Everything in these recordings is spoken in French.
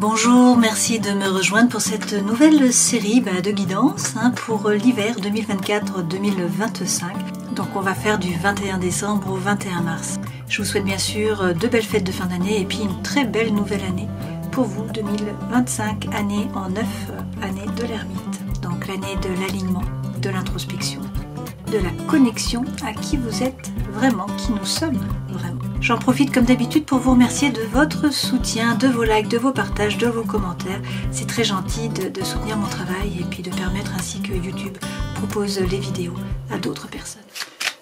Bonjour, merci de me rejoindre pour cette nouvelle série de guidance pour l'hiver 2024-2025. Donc on va faire du 21 décembre au 21 mars. Je vous souhaite bien sûr de belles fêtes de fin d'année et puis une très belle nouvelle année pour vous, 2025, année en 9 années de l'ermite. Donc l'année de l'alignement, de l'introspection, de la connexion à qui vous êtes vraiment, qui nous sommes vraiment. J'en profite comme d'habitude pour vous remercier de votre soutien, de vos likes, de vos partages, de vos commentaires. C'est très gentil de soutenir mon travail et puis de permettre ainsi que YouTube propose les vidéos à d'autres personnes.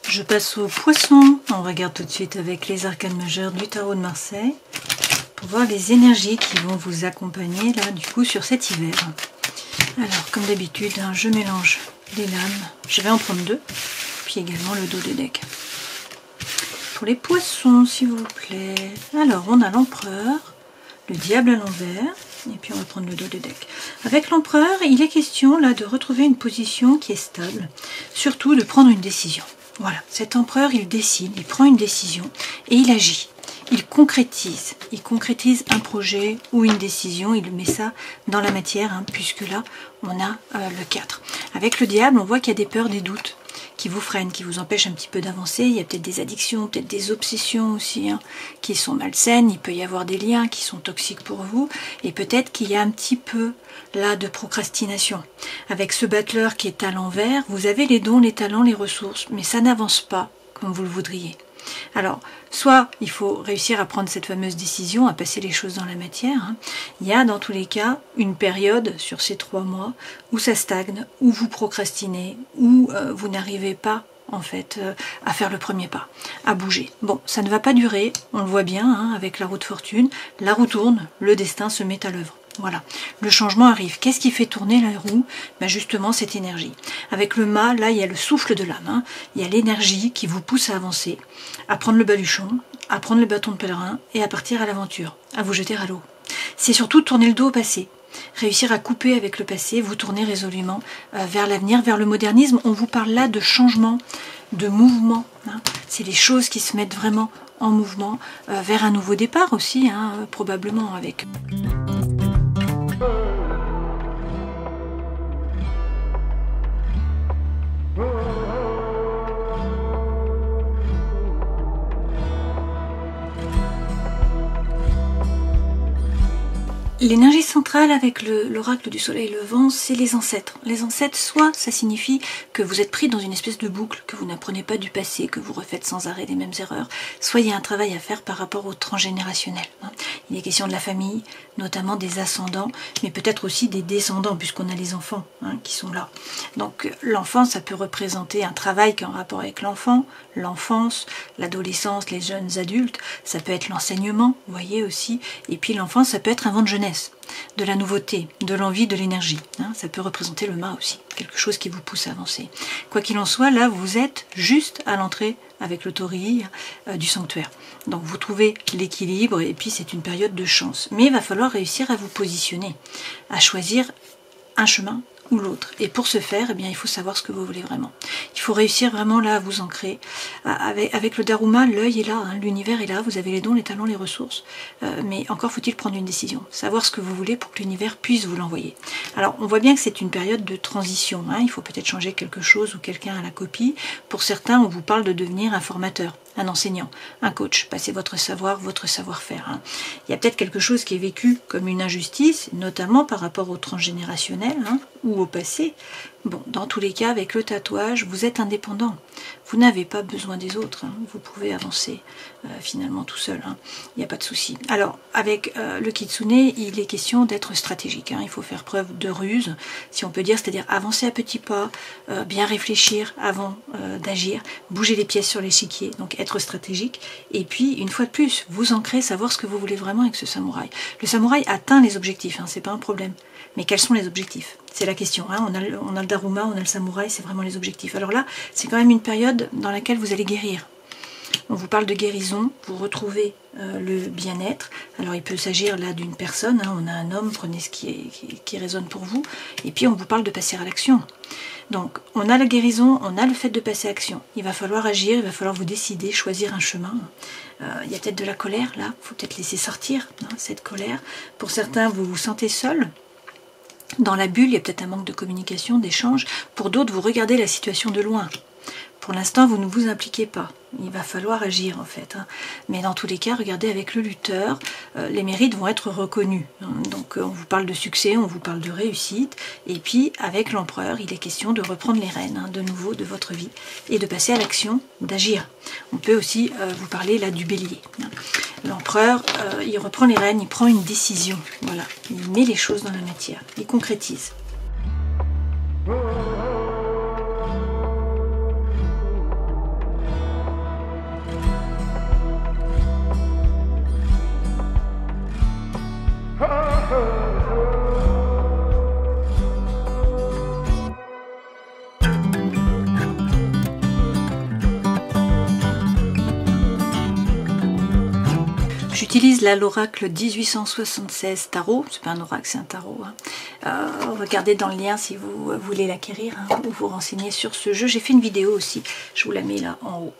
Je passe aux poissons. On regarde tout de suite avec les arcanes majeures du tarot de Marseille pour voir les énergies qui vont vous accompagner là du coup sur cet hiver. Alors comme d'habitude, je mélange les lames. Je vais en prendre deux, puis également le dos de deck. Pour les poissons, s'il vous plaît. Alors, on a l'empereur, le diable à l'envers, et puis on va prendre le dos de deck. Avec l'empereur, il est question là de retrouver une position qui est stable, surtout de prendre une décision. Voilà, cet empereur, il décide, il prend une décision et il agit. Il concrétise un projet ou une décision, il met ça dans la matière, puisque là, on a le 4. Avec le diable, on voit qu'il y a des peurs, des doutes qui vous freinent, qui vous empêchent un petit peu d'avancer. Il y a peut-être des addictions, peut-être des obsessions aussi, qui sont malsaines. Il peut y avoir des liens qui sont toxiques pour vous. Et peut-être qu'il y a un petit peu là de procrastination. Avec ce battleur qui est à l'envers, vous avez les dons, les talents, les ressources, mais ça n'avance pas comme vous le voudriez. Alors, soit il faut réussir à prendre cette fameuse décision, à passer les choses dans la matière. Il y a dans tous les cas une période sur ces 3 mois où ça stagne, où vous procrastinez, où vous n'arrivez pas en fait à faire le premier pas, à bouger. Bon, ça ne va pas durer, on le voit bien avec la roue de fortune. La roue tourne, le destin se met à l'œuvre. Voilà, le changement arrive. Qu'est-ce qui fait tourner la roue? Justement, cette énergie. Avec le mât, là, il y a le souffle de l'âme. Il y a l'énergie qui vous pousse à avancer, à prendre le baluchon, à prendre le bâton de pèlerin et à partir à l'aventure, à vous jeter à l'eau. C'est surtout tourner le dos au passé. Réussir à couper avec le passé, vous tourner résolument vers l'avenir, vers le modernisme. On vous parle là de changement, de mouvement. C'est les choses qui se mettent vraiment en mouvement, vers un nouveau départ aussi, probablement avec... L'énergie centrale avec l'oracle du soleil levant, c'est les ancêtres. Les ancêtres, soit ça signifie que vous êtes pris dans une espèce de boucle, que vous n'apprenez pas du passé, que vous refaites sans arrêt les mêmes erreurs, soit il y a un travail à faire par rapport au transgénérationnel. Il est question de la famille, notamment des ascendants, mais peut-être aussi des descendants, puisqu'on a les enfants qui sont là. Donc l'enfant, ça peut représenter un travail qui est en rapport avec l'enfant, l'enfance, l'adolescence, les jeunes adultes, ça peut être l'enseignement, vous voyez aussi, et puis l'enfance, ça peut être un vent de jeunesse, de la nouveauté, de l'envie, de l'énergie. Ça peut représenter le mât aussi, quelque chose qui vous pousse à avancer. Quoi qu'il en soit, là, vous êtes juste à l'entrée avec le taurille du sanctuaire. Donc vous trouvez l'équilibre et puis c'est une période de chance. Mais il va falloir réussir à vous positionner, à choisir un chemin ou l'autre. Et pour ce faire, il faut savoir ce que vous voulez vraiment. Il faut réussir vraiment là à vous ancrer. Avec le Daruma, l'œil est là, l'univers est là, vous avez les dons, les talents, les ressources. Mais encore faut-il prendre une décision, savoir ce que vous voulez pour que l'univers puisse vous l'envoyer. Alors on voit bien que c'est une période de transition. Il faut peut-être changer quelque chose ou quelqu'un à la copie. Pour certains, on vous parle de devenir un formateur, un enseignant, un coach, passer votre savoir, votre savoir-faire. Il y a peut-être quelque chose qui est vécu comme une injustice, notamment par rapport au transgénérationnel ou au passé. Bon, dans tous les cas, avec le tatouage, vous êtes indépendant. Vous n'avez pas besoin des autres. Vous pouvez avancer finalement tout seul. Il n'y a pas de souci. Alors, avec le kitsune, il est question d'être stratégique. Il faut faire preuve de ruse, si on peut dire, c'est-à-dire avancer à petits pas, bien réfléchir avant d'agir, bouger les pièces sur l'échiquier, donc être stratégique. Et puis, une fois de plus, vous ancrer, savoir ce que vous voulez vraiment avec ce samouraï. Le samouraï atteint les objectifs, c'est pas un problème. Mais quels sont les objectifs? C'est la question. On a le Daruma, on a le samouraï, c'est vraiment les objectifs. Alors là, c'est quand même une période dans laquelle vous allez guérir. On vous parle de guérison, vous retrouvez le bien-être. Alors il peut s'agir là d'une personne, hein, on a un homme, prenez ce qui résonne pour vous. Et puis on vous parle de passer à l'action. Donc on a la guérison, on a le fait de passer à l'action. Il va falloir agir, il va falloir vous décider, choisir un chemin. Il y a peut-être de la colère là, il faut peut-être laisser sortir cette colère. Pour certains, vous vous sentez seul. Dans la bulle, il y a peut-être un manque de communication, d'échange. Pour d'autres, vous regardez la situation de loin. Pour l'instant, vous ne vous impliquez pas. Il va falloir agir en fait. Hein. Mais dans tous les cas, regardez avec le lutteur, les mérites vont être reconnus. Donc on vous parle de succès, on vous parle de réussite. Et puis avec l'empereur, il est question de reprendre les rênes de nouveau de votre vie et de passer à l'action, d'agir. On peut aussi vous parler là du bélier. L'empereur, il reprend les rênes, il prend une décision. Voilà, il met les choses dans la matière, il concrétise. J'utilise là l'oracle 1876 tarot, c'est pas un oracle, c'est un tarot. Hein. Regardez dans le lien si vous voulez l'acquérir ou vous renseigner sur ce jeu. J'ai fait une vidéo aussi, je vous la mets là en haut.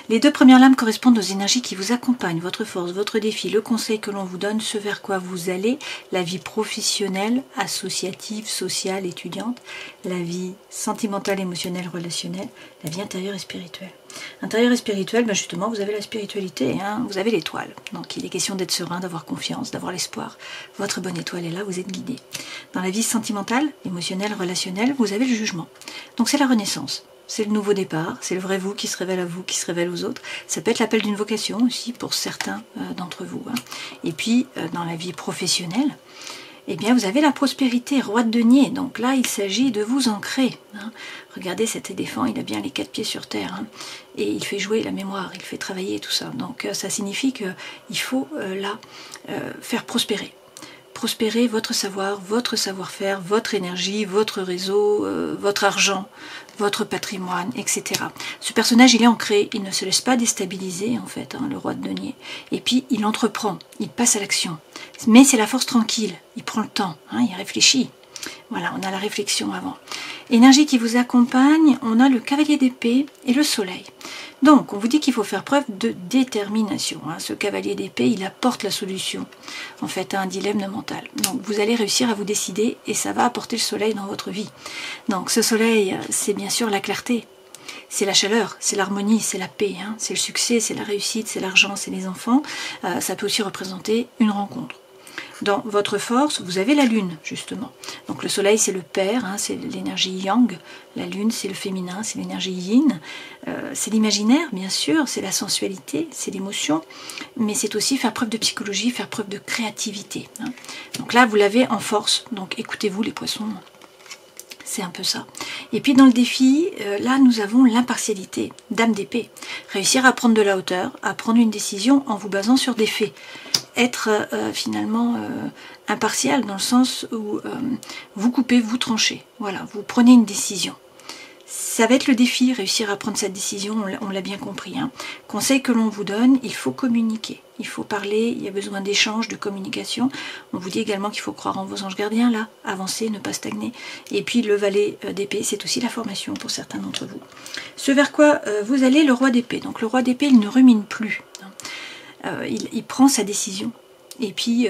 Les deux premières lames correspondent aux énergies qui vous accompagnent, votre force, votre défi, le conseil que l'on vous donne, ce vers quoi vous allez, la vie professionnelle, associative, sociale, étudiante, la vie sentimentale, émotionnelle, relationnelle, la vie intérieure et spirituelle. Intérieur et spirituel, ben justement, vous avez la spiritualité, hein, vous avez l'étoile. Donc il est question d'être serein, d'avoir confiance, d'avoir l'espoir. Votre bonne étoile est là, vous êtes guidé. Dans la vie sentimentale, émotionnelle, relationnelle, vous avez le jugement. Donc c'est la renaissance, c'est le nouveau départ, c'est le vrai vous qui se révèle à vous, qui se révèle aux autres. Ça peut être l'appel d'une vocation aussi pour certains d'entre vous. Hein. Et puis dans la vie professionnelle, eh bien vous avez la prospérité, roi de denier, donc là il s'agit de vous ancrer. Hein. Regardez cet éléphant, il a bien les 4 pieds sur terre, hein. Et il fait jouer la mémoire, il fait travailler tout ça. Donc ça signifie qu'il faut là faire prospérer. Prospérer votre savoir, votre savoir-faire, votre énergie, votre réseau, votre argent, votre patrimoine, etc. Ce personnage, il est ancré, il ne se laisse pas déstabiliser, en fait, hein, le roi de denier. Et puis, il entreprend, il passe à l'action. Mais c'est la force tranquille, il prend le temps, hein, il réfléchit. Voilà, on a la réflexion avant. Énergie qui vous accompagne, on a le cavalier d'épée et le soleil. Donc, on vous dit qu'il faut faire preuve de détermination. Hein. Ce cavalier d'épée, il apporte la solution, en fait, à un dilemme mental. Donc, vous allez réussir à vous décider et ça va apporter le soleil dans votre vie. Donc, ce soleil, c'est bien sûr la clarté. C'est la chaleur, c'est l'harmonie, c'est la paix, hein. C'est le succès, c'est la réussite, c'est l'argent, c'est les enfants. Ça peut aussi représenter une rencontre. Dans votre force, vous avez la lune, justement. Donc le soleil, c'est le père, hein, c'est l'énergie yang. La lune, c'est le féminin, c'est l'énergie yin. C'est l'imaginaire, bien sûr, c'est la sensualité, c'est l'émotion. Mais c'est aussi faire preuve de psychologie, faire preuve de créativité. Hein. Donc là, vous l'avez en force. Donc écoutez-vous, les poissons. C'est un peu ça. Et puis dans le défi, là, nous avons l'impartialité, dame d'épée. Réussir à prendre de la hauteur, à prendre une décision en vous basant sur des faits. Être finalement impartial dans le sens où vous coupez, vous tranchez. Voilà, vous prenez une décision. Ça va être le défi, réussir à prendre cette décision, on l'a bien compris. Hein. Conseil que l'on vous donne, il faut communiquer. Il faut parler, il y a besoin d'échange, de communication. On vous dit également qu'il faut croire en vos anges gardiens, là, avancer, ne pas stagner. Et puis le valet d'épée, c'est aussi la formation pour certains d'entre vous. Ce vers quoi vous allez, le roi d'épée. Donc le roi d'épée, il ne rumine plus. Il prend sa décision et puis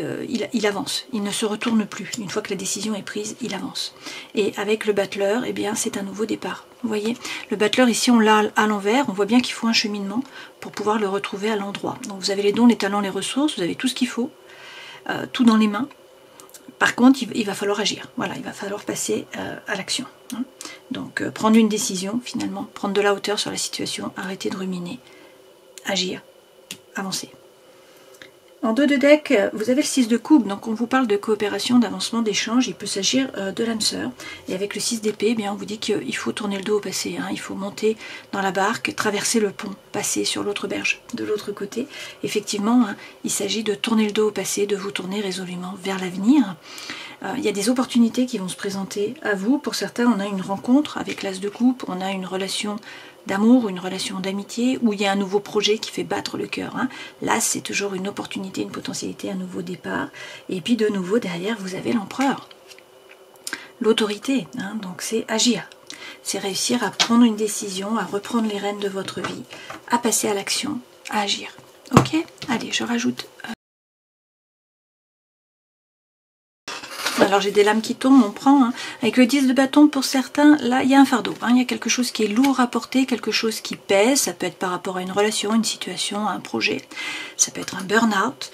il avance, il ne se retourne plus. Une fois que la décision est prise, il avance. Et avec le battleur, eh bien, c'est un nouveau départ. Vous voyez, le battleur ici, on l'a à l'envers, on voit bien qu'il faut un cheminement pour pouvoir le retrouver à l'endroit. Donc vous avez les dons, les talents, les ressources, vous avez tout ce qu'il faut, tout dans les mains. Par contre, il va falloir agir. Voilà, il va falloir passer à l'action. Hein. Donc prendre une décision, finalement, prendre de la hauteur sur la situation, arrêter de ruminer, agir, avancer. En dos de deck, vous avez le 6 de coupe, donc on vous parle de coopération, d'avancement, d'échange. Il peut s'agir de l'âme sœur. Et avec le 6 d'épée, eh bien, on vous dit qu'il faut tourner le dos au passé. Hein. Il faut monter dans la barque, traverser le pont, passer sur l'autre berge, de l'autre côté. Effectivement, hein, il s'agit de tourner le dos au passé, de vous tourner résolument vers l'avenir. Il y a des opportunités qui vont se présenter à vous. Pour certains, on a une rencontre avec l'as de coupe, on a une relation d'amour, une relation d'amitié, où il y a un nouveau projet qui fait battre le cœur. Hein. Là, c'est toujours une opportunité, une potentialité, un nouveau départ. Et puis de nouveau, derrière, vous avez l'empereur. L'autorité, hein, donc c'est agir. C'est réussir à prendre une décision, à reprendre les rênes de votre vie, à passer à l'action, à agir. Ok? Allez, je rajoute... Alors j'ai des lames qui tombent, on prend. Hein. Avec le 10 de bâton, pour certains, là, il y a un fardeau. Hein. Il y a quelque chose qui est lourd à porter, quelque chose qui pèse. Ça peut être par rapport à une relation, une situation, un projet. Ça peut être un burn-out.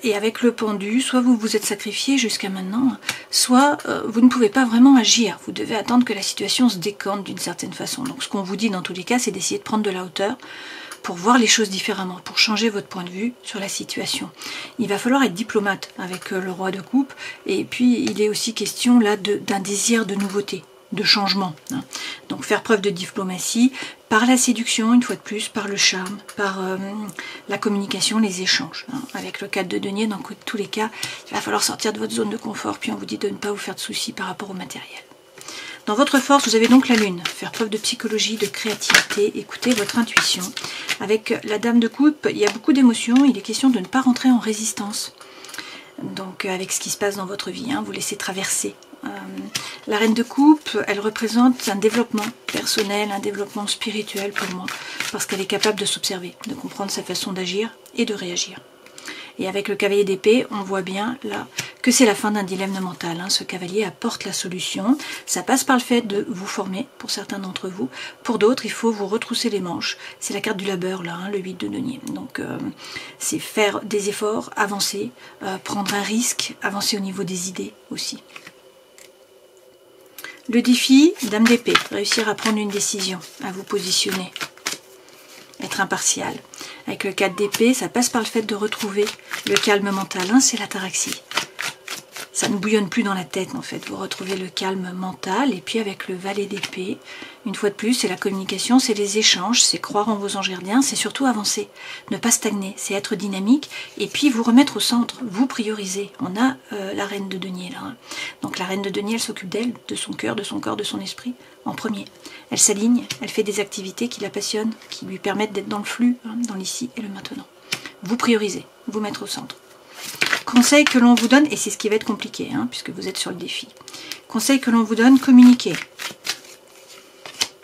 Et avec le pendu, soit vous vous êtes sacrifié jusqu'à maintenant, soit vous ne pouvez pas vraiment agir. Vous devez attendre que la situation se décante d'une certaine façon. Donc ce qu'on vous dit dans tous les cas, c'est d'essayer de prendre de la hauteur pour voir les choses différemment, pour changer votre point de vue sur la situation. Il va falloir être diplomate avec le roi de coupe, et puis il est aussi question là d'un désir de nouveauté, de changement. Hein. Donc faire preuve de diplomatie par la séduction, une fois de plus, par le charme, par la communication, les échanges. Hein. Avec le 4 de denier, dans tous les cas, il va falloir sortir de votre zone de confort, puis on vous dit de ne pas vous faire de soucis par rapport au matériel. Dans votre force, vous avez donc la lune. Faire preuve de psychologie, de créativité, écouter votre intuition. Avec la dame de coupe, il y a beaucoup d'émotions. Il est question de ne pas rentrer en résistance. Donc avec ce qui se passe dans votre vie, hein, vous laissez traverser. La reine de coupe, elle représente un développement personnel, un développement spirituel pour moi. Parce qu'elle est capable de s'observer, de comprendre sa façon d'agir et de réagir. Et avec le cavalier d'épée, on voit bien là que c'est la fin d'un dilemme mental. Hein. Ce cavalier apporte la solution. Ça passe par le fait de vous former, pour certains d'entre vous. Pour d'autres, il faut vous retrousser les manches. C'est la carte du labeur, là, hein, le 8 de denier. Donc, c'est faire des efforts, avancer, prendre un risque, avancer au niveau des idées aussi. Le défi, dame d'épée, réussir à prendre une décision, à vous positionner. Être impartial. Avec le 4 d'épée, ça passe par le fait de retrouver le calme mental. Hein, c'est l'ataraxie. Ça ne bouillonne plus dans la tête en fait. Vous retrouvez le calme mental. Et puis avec le valet d'épée, une fois de plus, c'est la communication, c'est les échanges, c'est croire en vos anges gardiens, c'est surtout avancer. Ne pas stagner, c'est être dynamique. Et puis vous remettre au centre, vous prioriser. On a la reine de denier là. Hein. Donc la reine de denier, elle s'occupe d'elle, de son cœur, de son corps, de son esprit. En premier. Elle s'aligne, elle fait des activités qui la passionnent, qui lui permettent d'être dans le flux, hein, dans l'ici et le maintenant. Vous priorisez, vous mettre au centre. Conseil que l'on vous donne, et c'est ce qui va être compliqué, hein, puisque vous êtes sur le défi. Conseil que l'on vous donne, communiquez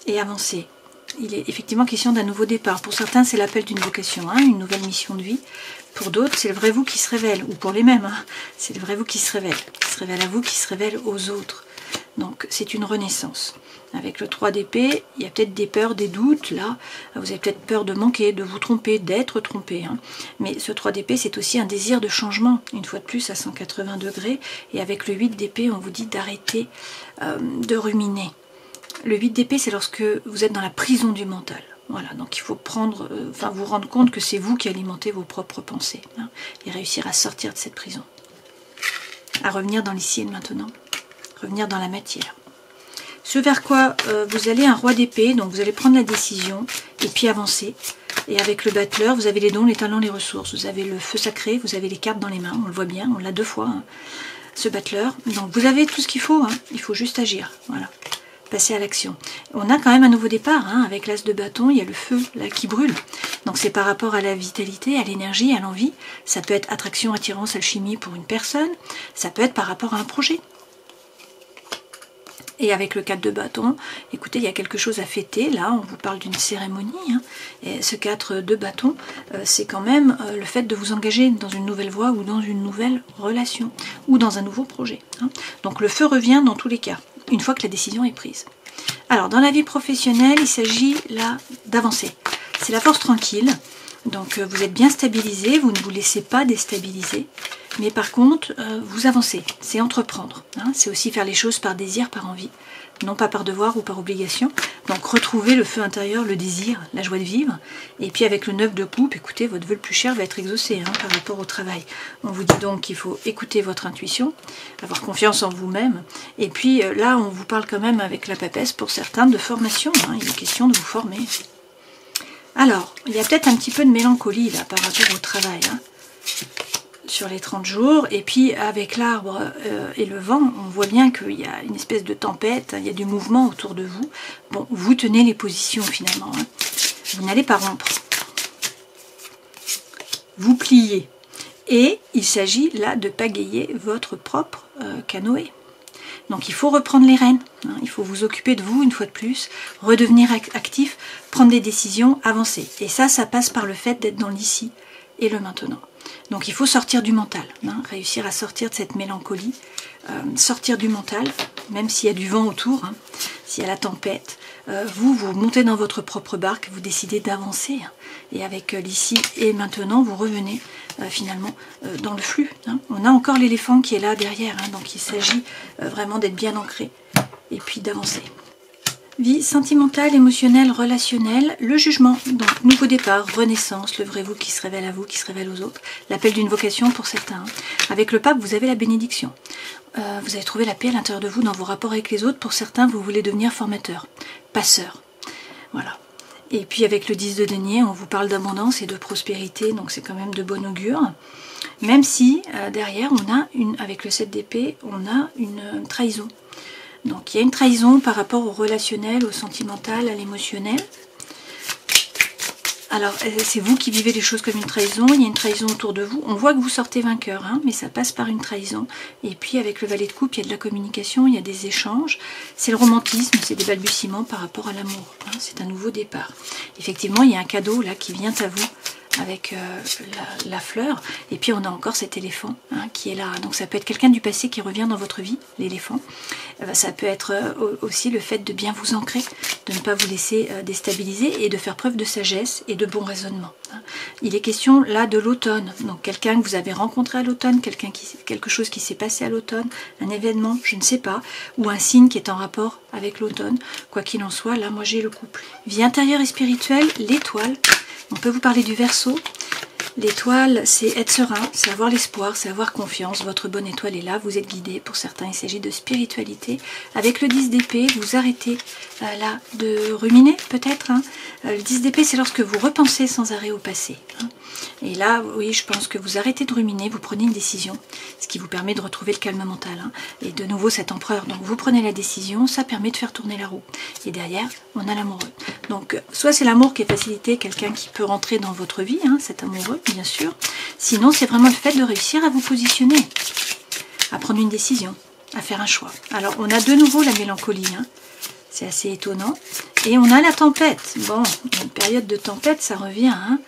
et avancez. Il est effectivement question d'un nouveau départ. Pour certains, c'est l'appel d'une vocation, hein, une nouvelle mission de vie. Pour d'autres, c'est le vrai vous qui se révèle, ou pour les mêmes, hein, c'est le vrai vous qui se révèle à vous, qui se révèle aux autres. Donc c'est une renaissance. Avec le 3 d'épée, il y a peut-être des peurs, des doutes, là. Vous avez peut-être peur de manquer, de vous tromper, d'être trompé. Hein. Mais ce 3 d'épée, c'est aussi un désir de changement, une fois de plus, à 180 degrés. Et avec le 8 d'épée, on vous dit d'arrêter de ruminer. Le 8 d'épée, c'est lorsque vous êtes dans la prison du mental. Voilà, donc il faut prendre, vous rendre compte que c'est vous qui alimentez vos propres pensées. Hein, et réussir à sortir de cette prison. À revenir dans l'ici et le maintenant. Revenir dans la matière. Ce vers quoi vous allez un roi d'épée, donc vous allez prendre la décision et puis avancer. Et avec le battleur, vous avez les dons, les talents, les ressources. Vous avez le feu sacré, vous avez les cartes dans les mains, on le voit bien, on l'a 2 fois, hein, ce battleur. Donc vous avez tout ce qu'il faut, hein, il faut juste agir, voilà, passer à l'action. On a quand même un nouveau départ, hein, avec l'as de bâton, il y a le feu là qui brûle. Donc c'est par rapport à la vitalité, à l'énergie, à l'envie. Ça peut être attraction, attirance, alchimie pour une personne. Ça peut être par rapport à un projet. Et avec le 4 de bâton, écoutez, il y a quelque chose à fêter. Là, on vous parle d'une cérémonie. Hein, et ce 4 de bâton, c'est quand même le fait de vous engager dans une nouvelle voie ou dans une nouvelle relation ou dans un nouveau projet. Hein. Donc le feu revient dans tous les cas, une fois que la décision est prise. Alors, dans la vie professionnelle, il s'agit là d'avancer. C'est la force tranquille. Donc vous êtes bien stabilisé, vous ne vous laissez pas déstabiliser. Mais par contre, vous avancez, c'est entreprendre. Hein, c'est aussi faire les choses par désir, par envie, non pas par devoir ou par obligation. Donc retrouver le feu intérieur, le désir, la joie de vivre. Et puis avec le 9 de coupe, écoutez, votre vœu le plus cher va être exaucé hein, par rapport au travail. On vous dit donc qu'il faut écouter votre intuition, avoir confiance en vous-même. Et puis là, on vous parle quand même avec la papesse pour certains de formation. Hein, il est question de vous former. Alors, il y a peut-être un petit peu de mélancolie là par rapport au travail. Hein. sur les 30 jours. Et puis avec l'arbre et le vent, on voit bien qu'il y a une espèce de tempête, il y a du mouvement autour de vous. Bon, vous tenez les positions finalement, hein. Vous n'allez pas rompre. Vous pliez. Et il s'agit là de pagayer votre propre canoë. Donc il faut reprendre les rênes, hein, il faut vous occuper de vous une fois de plus, redevenir actif, prendre des décisions, avancer. Et ça passe par le fait d'être dans l'ici et le maintenant. Donc il faut sortir du mental, hein, réussir à sortir de cette mélancolie, sortir du mental, même s'il y a du vent autour, hein, s'il y a la tempête. Vous montez dans votre propre barque, vous décidez d'avancer. Hein, et avec l'ici et maintenant, vous revenez finalement dans le flux. Hein. On a encore l'éléphant qui est là derrière, hein, donc il s'agit vraiment d'être bien ancré et puis d'avancer. Vie sentimentale, émotionnelle, relationnelle, le jugement, donc nouveau départ, renaissance, le vrai vous qui se révèle à vous, qui se révèle aux autres, l'appel d'une vocation pour certains. Hein. Avec le pape, vous avez la bénédiction. Vous avez trouvé la paix à l'intérieur de vous dans vos rapports avec les autres. Pour certains, vous voulez devenir formateur, passeur. Voilà. Et puis avec le 10 de denier, on vous parle d'abondance et de prospérité, donc c'est quand même de bon augure. Même si derrière, on a avec le 7 d'épée, on a une trahison. Donc il y a une trahison par rapport au relationnel, au sentimental, à l'émotionnel. Alors c'est vous qui vivez les choses comme une trahison, il y a une trahison autour de vous. On voit que vous sortez vainqueur, hein, mais ça passe par une trahison. Et puis avec le valet de coupe, il y a de la communication, il y a des échanges. C'est le romantisme, c'est des balbutiements par rapport à l'amour. Hein, c'est un nouveau départ. Effectivement, il y a un cadeau là qui vient à vous avec la fleur. Et puis on a encore cet éléphant hein, qui est là. Donc ça peut être quelqu'un du passé qui revient dans votre vie, l'éléphant. Ça peut être aussi le fait de bien vous ancrer, de ne pas vous laisser déstabiliser et de faire preuve de sagesse et de bon raisonnement. Hein. Il est question là de l'automne. Donc quelqu'un que vous avez rencontré à l'automne, quelque chose qui s'est passé à l'automne, un événement, je ne sais pas, ou un signe qui est en rapport avec l'automne. Quoi qu'il en soit, là moi j'ai le couple. Vie intérieure et spirituelle, l'étoile. On peut vous parler du Verseau. L'étoile, c'est être serein, c'est avoir l'espoir, c'est avoir confiance. Votre bonne étoile est là, vous êtes guidé. Pour certains, il s'agit de spiritualité. Avec le 10 d'épée, vous arrêtez là de ruminer peut-être. Hein. Le 10 d'épée, c'est lorsque vous repensez sans arrêt au passé. Hein. Et là, oui, je pense que vous arrêtez de ruminer, vous prenez une décision, ce qui vous permet de retrouver le calme mental. Hein. Et de nouveau, cet empereur. Donc, vous prenez la décision, ça permet de faire tourner la roue. Et derrière, on a l'amoureux. Donc, soit c'est l'amour qui est facilité, quelqu'un qui peut rentrer dans votre vie, hein, cet amoureux, bien sûr. Sinon, c'est vraiment le fait de réussir à vous positionner, à prendre une décision, à faire un choix. Alors, on a de nouveau la mélancolie. Hein. C'est assez étonnant. Et on a la tempête. Bon, une période de tempête, ça revient, hein.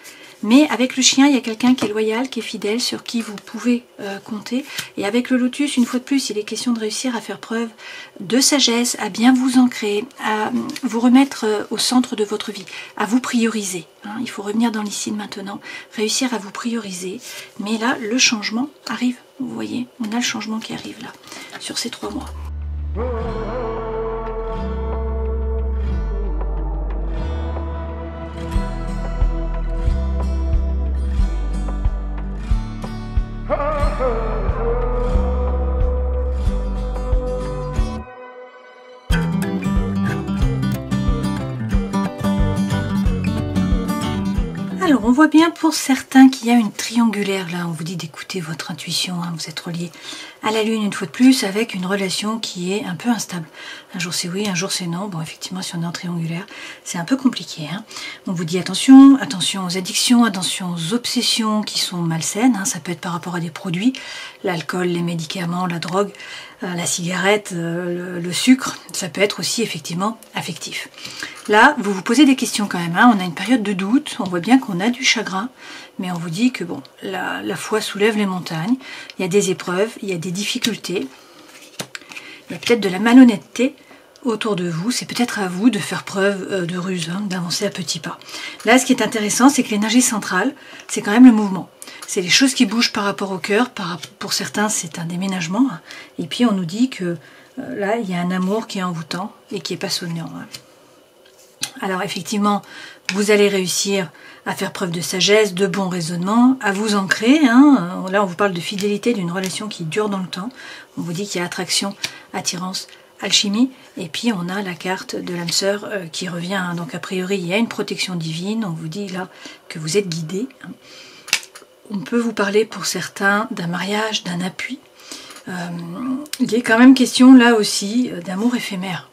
Mais avec le chien, il y a quelqu'un qui est loyal, qui est fidèle, sur qui vous pouvez compter. Et avec le lotus, une fois de plus, il est question de réussir à faire preuve de sagesse, à bien vous ancrer, à vous remettre au centre de votre vie, à vous prioriser. Hein. Il faut revenir dans l'ici de maintenant, réussir à vous prioriser. Mais là, le changement arrive. Vous voyez, on a le changement qui arrive là, sur ces 3 mois. Alors, on voit bien pour certains qu'il y a une triangulaire là. On vous dit d'écouter votre intuition. Hein, vous êtes relié à la lune une fois de plus avec une relation qui est un peu instable. Un jour c'est oui, un jour c'est non. Bon, effectivement, si on est en triangulaire, c'est un peu compliqué. Hein. On vous dit attention, attention aux addictions, attention aux obsessions qui sont malsaines. Hein. Ça peut être par rapport à des produits, l'alcool, les médicaments, la drogue, la cigarette, le sucre. Ça peut être aussi effectivement affectif. Là, vous vous posez des questions quand même. Hein. On a une période de doute. On voit bien qu'on a du chagrin. Mais on vous dit que bon, la foi soulève les montagnes. Il y a des épreuves, il y a des difficultés. Il y a peut-être de la malhonnêteté autour de vous. C'est peut-être à vous de faire preuve de ruse, hein, d'avancer à petits pas. Là, ce qui est intéressant, c'est que l'énergie centrale, c'est quand même le mouvement. C'est les choses qui bougent par rapport au cœur. Pour certains, c'est un déménagement. Et puis, on nous dit que là, il y a un amour qui est envoûtant et qui n'est pas sonnant. Hein. Alors, effectivement, vous allez réussir à faire preuve de sagesse, de bon raisonnement, à vous ancrer. Hein. Là, on vous parle de fidélité, d'une relation qui dure dans le temps. On vous dit qu'il y a attraction, attirance, alchimie. Et puis, on a la carte de l'âme sœur qui revient. Hein. Donc, a priori, il y a une protection divine. On vous dit là que vous êtes guidé. Hein. on peut vous parler pour certains d'un mariage, d'un appui. Il est quand même question là aussi d'amour éphémère.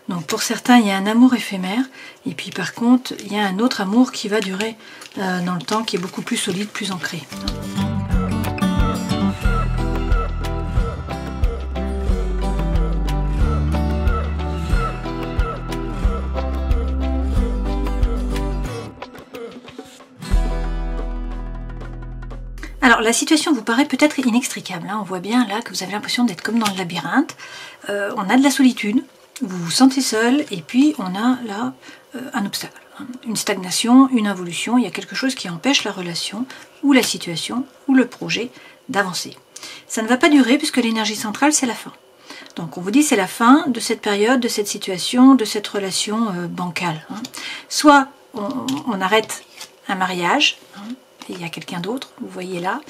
Donc pour certains il y a un amour éphémère et puis par contre il y a un autre amour qui va durer dans le temps, qui est beaucoup plus solide, plus ancré. Alors la situation vous paraît peut-être inextricable, hein. On voit bien là que vous avez l'impression d'être comme dans le labyrinthe. On a de la solitude, vous vous sentez seul et puis on a là un obstacle, hein. Une stagnation, une involution, il y a quelque chose qui empêche la relation ou la situation ou le projet d'avancer. Ça ne va pas durer puisque l'énergie centrale c'est la fin. Donc on vous dit c'est la fin de cette période, de cette situation, de cette relation bancale, hein. Soit on arrête un mariage, hein, il y a quelqu'un d'autre, vous voyez là,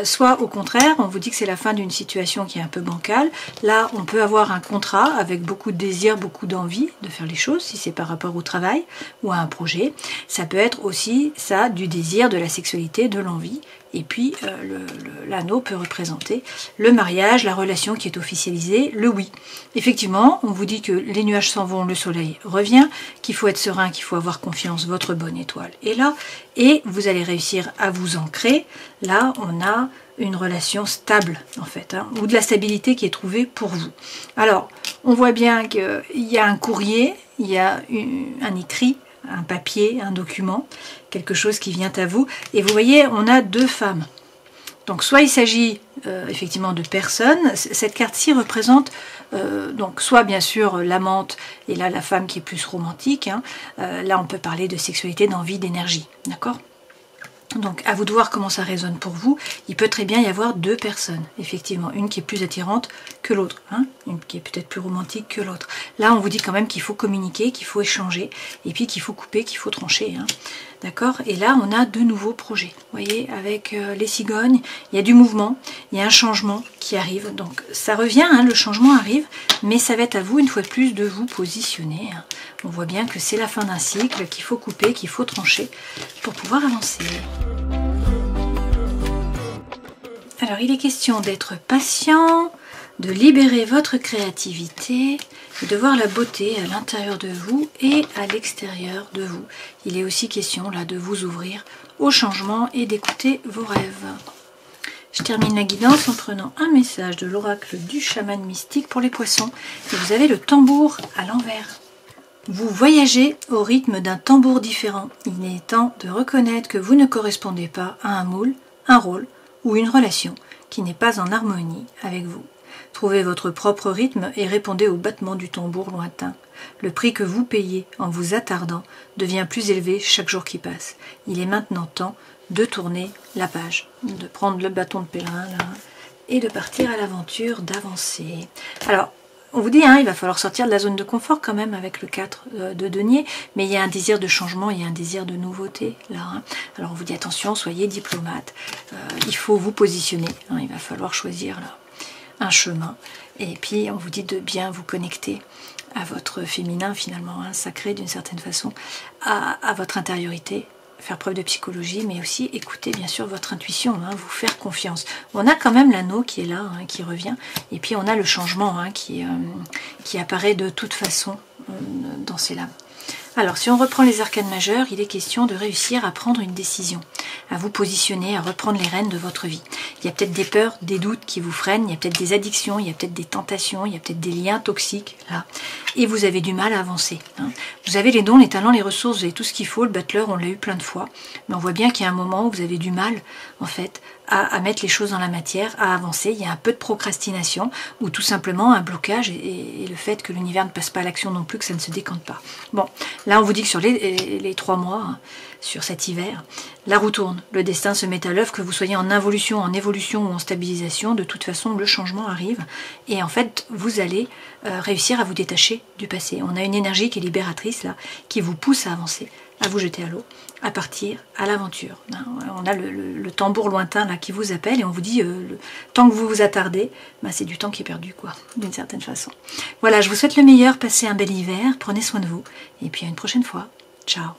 soit au contraire, on vous dit que c'est la fin d'une situation qui est un peu bancale. Là, on peut avoir un contrat avec beaucoup de désir, beaucoup d'envie de faire les choses, si c'est par rapport au travail ou à un projet. Ça peut être aussi ça, du désir, de la sexualité, de l'envie. Et puis l'anneau peut représenter le mariage, la relation qui est officialisée, le oui. Effectivement, on vous dit que les nuages s'en vont, le soleil revient, qu'il faut être serein, qu'il faut avoir confiance, votre bonne étoile est là, et vous allez réussir à vous ancrer. Là, on a une relation stable, en fait, hein, ou de la stabilité qui est trouvée pour vous. Alors, on voit bien qu'il y a un courrier, il y a un écrit, un papier, un document, quelque chose qui vient à vous. Et vous voyez, on a deux femmes. Donc soit il s'agit effectivement de personnes. Cette carte-ci représente donc soit bien sûr l'amante et là la femme qui est plus romantique, hein. Là on peut parler de sexualité, d'envie, d'énergie. D'accord ? Donc à vous de voir comment ça résonne pour vous. Il peut très bien y avoir deux personnes, effectivement, une qui est plus attirante que l'autre, hein, une qui est peut-être plus romantique que l'autre. Là on vous dit quand même qu'il faut communiquer, qu'il faut échanger, et puis qu'il faut couper, qu'il faut trancher, hein. D'accord ? Et là on a de nouveaux projets. Vous voyez, avec les cigognes, il y a du mouvement, il y a un changement qui arrive. Donc ça revient, hein, le changement arrive, mais ça va être à vous une fois de plus de vous positionner, hein. On voit bien que c'est la fin d'un cycle, qu'il faut couper, qu'il faut trancher pour pouvoir avancer. Alors il est question d'être patient, de libérer votre créativité, de voir la beauté à l'intérieur de vous et à l'extérieur de vous. Il est aussi question là de vous ouvrir au changement et d'écouter vos rêves. Je termine la guidance en prenant un message de l'oracle du chaman mystique pour les poissons. Et vous avez le tambour à l'envers. Vous voyagez au rythme d'un tambour différent. Il est temps de reconnaître que vous ne correspondez pas à un moule, un rôle ou une relation qui n'est pas en harmonie avec vous. Trouvez votre propre rythme et répondez au battement du tambour lointain. Le prix que vous payez en vous attardant devient plus élevé chaque jour qui passe. Il est maintenant temps de tourner la page, de prendre le bâton de pèlerin là, et de partir à l'aventure, d'avancer. Alors, on vous dit, hein, il va falloir sortir de la zone de confort quand même avec le 4 de denier, mais il y a un désir de changement, il y a un désir de nouveauté là, hein. Alors on vous dit attention, soyez diplomate, il faut vous positionner, hein, il va falloir choisir là un chemin, et puis on vous dit de bien vous connecter à votre féminin finalement, hein, sacré d'une certaine façon, à votre intériorité, faire preuve de psychologie, mais aussi écouter bien sûr votre intuition, hein, vous faire confiance. On a quand même l'anneau qui est là, hein, qui revient, et puis on a le changement, hein, qui apparaît de toute façon dans ces lames. Alors si on reprend les arcanes majeurs, il est question de réussir à prendre une décision, à vous positionner, à reprendre les rênes de votre vie. Il y a peut-être des peurs, des doutes qui vous freinent, il y a peut-être des addictions, il y a peut-être des tentations, il y a peut-être des liens toxiques là, et vous avez du mal à avancer, hein. Vous avez les dons, les talents, les ressources, vous avez tout ce qu'il faut, le battleur on l'a eu plein de fois, mais on voit bien qu'il y a un moment où vous avez du mal en fait à mettre les choses dans la matière, à avancer. Il y a un peu de procrastination ou tout simplement un blocage et le fait que l'univers ne passe pas à l'action non plus, que ça ne se décante pas. Bon, là on vous dit que sur les 3 mois, hein, sur cet hiver, la roue tourne, le destin se met à l'œuvre, que vous soyez en involution, en évolution ou en stabilisation, de toute façon le changement arrive et en fait vous allez réussir à vous détacher du passé. On a une énergie qui est libératrice là, qui vous pousse à avancer, à vous jeter à l'eau, à partir à l'aventure. On a le tambour lointain là qui vous appelle et on vous dit le temps que vous vous attardez, bah, c'est du temps qui est perdu quoi, d'une certaine façon. Voilà, je vous souhaite le meilleur, passez un bel hiver, prenez soin de vous et puis à une prochaine fois. Ciao.